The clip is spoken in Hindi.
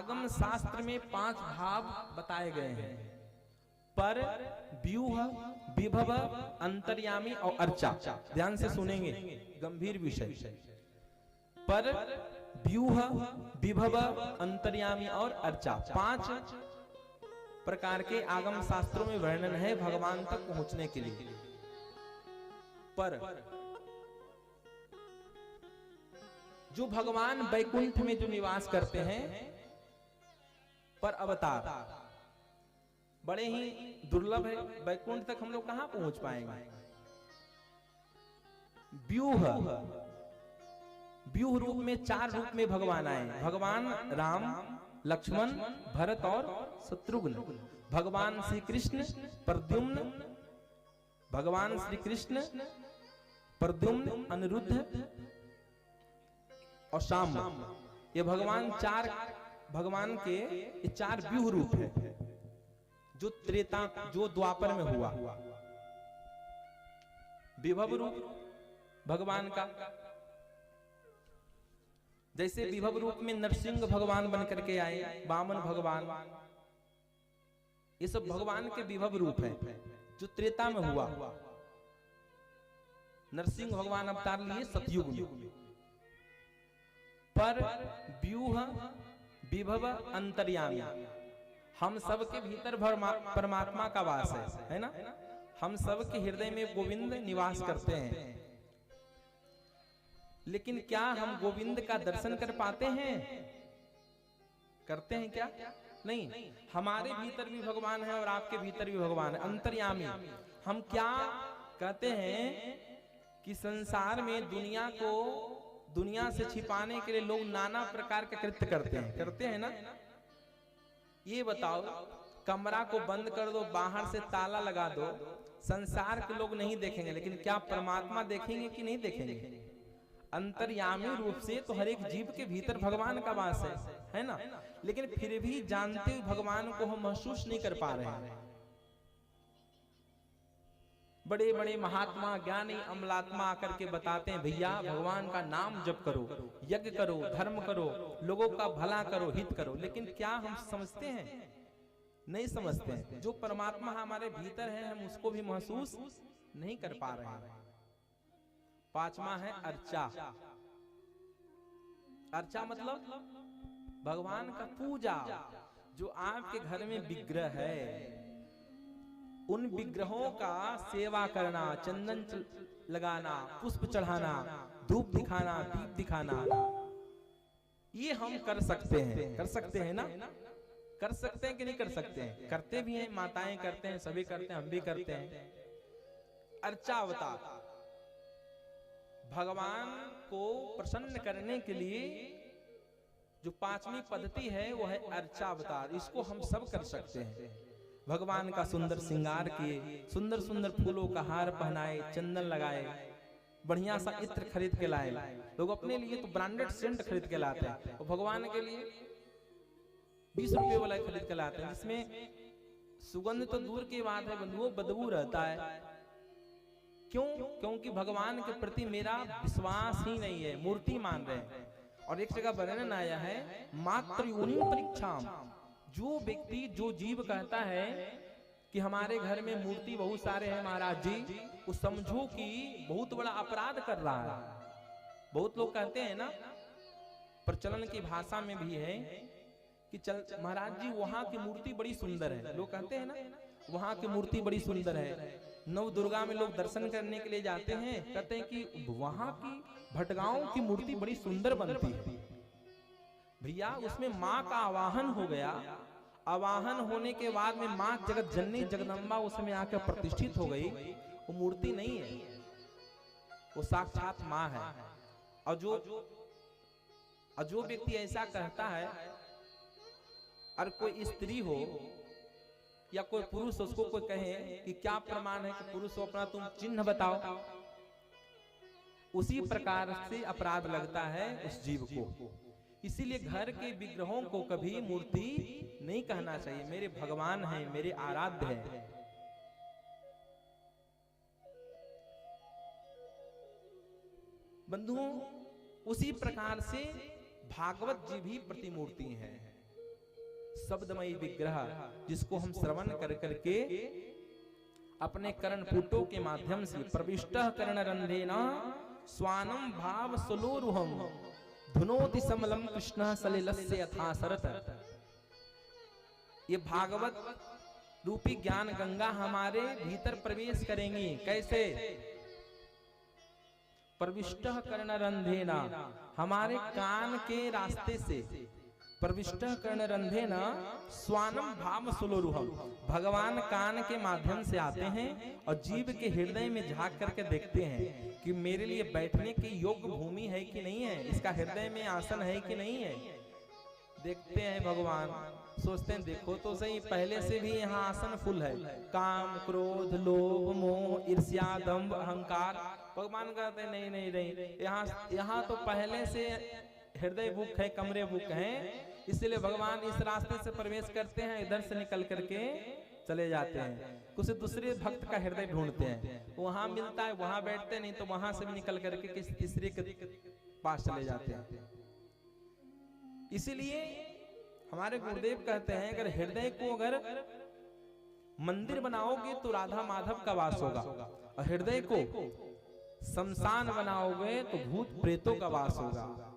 आगम शास्त्र में 5 भाव बताए गए हैं, पर, व्यूह, विभव, अंतर्यामी और अर्चा। ध्यान से सुनेंगे, गंभीर विषय। पर, व्यूह, विभव, अंतर्यामी और अर्चा, 5 प्रकार के आगम शास्त्रों में वर्णन है भगवान तक पहुंचने के लिए। पर जो भगवान वैकुंठ में जो निवास करते हैं, पर अवतार बड़े ही दुर्लभ है। वैकुंठ तक हम लोग कहां पहुंच पाएंगे। व्यूह, व्यूह रूप में 4 रूप में भगवान आए। भगवान राम, लक्ष्मण, भरत और शत्रुघ्न। भगवान श्री कृष्ण प्रद्युम्न, भगवान श्री कृष्ण प्रद्युम्न, अनिरुद्ध और शाम। ये भगवान 4 भगवान के 4 व्यूह रूप है जो त्रेता, जो द्वापर में हुआ। विभव रूप भगवान का, जैसे विभव रूप में नरसिंह भगवान बन करके आए, वामन भगवान, ये सब भगवान के विभव रूप है जो त्रेता में हुआ। नरसिंह भगवान अवतार लिए सतयुग में। पर, व्यूह, विभव, अंतर्यामी, हम सब के भीतर परमात्मा का वास है ना। हम सब के हृदय में गोविंद निवास करते हैं, लेकिन क्या हम गोविंद का दर्शन कर पाते हैं? करते हैं क्या? नहीं। हमारे भीतर भी भगवान है और आपके भीतर भी भगवान है, अंतर्यामी। हम क्या कहते हैं कि संसार में दुनिया से छिपाने के लिए लोग नाना प्रकार के कृत्य करते हैं ना। ये बताओ, कमरा को बंद कर दो, बाहर से ताला लगा दो, संसार के लोग नहीं देखेंगे, लेकिन क्या परमात्मा देखेंगे कि नहीं देखेंगे? अंतर्यामी रूप से तो हर एक जीव के भीतर भगवान का वास है ना। लेकिन फिर भी जानते हुए भगवान को हम महसूस नहीं कर पा रहे हैं। बड़े बड़े महात्मा, ज्ञानी, अमलात्मा आकर के बताते हैं, भैया भगवान का नाम जप करो, यज्ञ करो, धर्म करो, लोगों का भला करो, हित करो। लेकिन क्या हम समझते हैं? नहीं समझते हैं। जो परमात्मा हमारे भीतर है, हम उसको भी महसूस नहीं कर पा रहे हैं। 5वां है अर्चा। अर्चा मतलब भगवान का पूजा। जो आपके घर में विग्रह है, उन विग्रहों का सेवा करना, चंदन लगाना, पुष्प चढ़ाना, धूप दिखाना, दीप दिखाना, ये हम कर सकते हैं। कर सकते हैं ना? कर सकते हैं कि नहीं कर सकते हैं? करते भी हैं, माताएं करते हैं, सभी करते हैं, हम भी करते हैं। अर्चावतार, भगवान को प्रसन्न करने के लिए जो 5वीं पद्धति है वो है अर्चावतार। इसको हम सब कर सकते हैं। भगवान का सुंदर श्रृंगार किए, सुंदर सुंदर फूलों का हार पहनाए, चंदन लगाए, बढ़िया सा इत्र खरीद के लाए। लोग अपने लिए तो ब्रांडेड सेंट खरीद के लाते हैं, और भगवान के लिए 20 रुपए वाला खरीद के लाते हैं, जिसमें सुगंध तो दूर की बात है, बंधुओं, बदबू रहता है। क्यों? क्योंकि भगवान के प्रति मेरा विश्वास ही नहीं है, मूर्ति मान रहे हैं। और एक जगह वर्णन आया है, मात्र योनि परीक्षा। जो व्यक्ति, जो जीव कहता है कि हमारे घर में मूर्ति बहुत सारे हैं महाराज जी, वो समझो कि बहुत बड़ा अपराध कर रहा है। बहुत लोग कहते हैं ना, प्रचलन की भाषा में भी है कि चल महाराज जी वहां की मूर्ति बड़ी सुंदर है। लोग कहते हैं ना, वहां की मूर्ति बड़ी सुंदर है। नव दुर्गा में लोग दर्शन करने के लिए जाते हैं, कहते हैं कि वहां की भटगांव की मूर्ति बड़ी सुंदर बनती है। भैया उसमें माँ का आवाहन हो गया, आवाहन होने के बाद में माँ जगत जननी जगदम्बा उसमें आकर प्रतिष्ठित हो गई। वो मूर्ति नहीं है, वो साक्षात माँ है। और जो व्यक्ति ऐसा कहता है, और कोई स्त्री हो या कोई पुरुष उसको कोई कहे कि क्या प्रमाण है कि पुरुष हो, अपना तुम चिन्ह बताओ, उसी प्रकार से अपराध लगता है उस जीव को। इसीलिए घर के विग्रहों को कभी मूर्ति नहीं कहना चाहिए। मेरे भगवान हैं, मेरे आराध्य हैं। बंधुओं, उसी प्रकार से भागवत जी भी प्रतिमूर्ति हैं। शब्दमयी विग्रह, जिसको हम श्रवण कर करके अपने कर्णपुटों के माध्यम से प्रविष्टः कर्णरंध्रेण स्वानम भाव सलोरुहम धुनोति समलम कृष्ण सलिलस्य यथा सरत। ये भागवत रूपी ज्ञान गंगा हमारे भीतर प्रवेश करेंगी। कैसे? प्रविष्टः कर्णरंध्रेण, हमारे कान के रास्ते से, प्रविष्टः कर्णरंध्रेण स्वानम भाव सुलोरुहम, भगवान कान के माध्यम से आते हैं और जीव के हृदय में झांक करके देखते हैं कि मेरे लिए बैठने की योग्य भूमि है कि नहीं है, इसका हृदय में आसन है कि नहीं है। देखते हैं भगवान, सोचते हैं देखो तो सही, पहले से भी यहाँ आसन फुल है। काम, क्रोध, लोभ, मोह, ईर्ष्या, दंभ, अहंकार, भगवान कहते हैं नहीं नहीं नहीं, यहाँ तो पहले से हृदय बुक है, कमरे बुक हैं, इसलिए भगवान इस रास्ते से प्रवेश करते हैं, इधर से निकल करके चले जाते हैं। कुछ दूसरे भक्त का हृदय ढूंढते हैं, वहां मिलता है वहां बैठते, नहीं तो वहां से भी निकल करके किसी तीसरे के पास चले जाते हैं। इसीलिए हमारे गुरुदेव कहते हैं अगर हृदय को अगर मंदिर बनाओगे तो राधा माधव का वास होगा, और हृदय को शमशान बनाओगे तो भूत प्रेतों का वास होगा।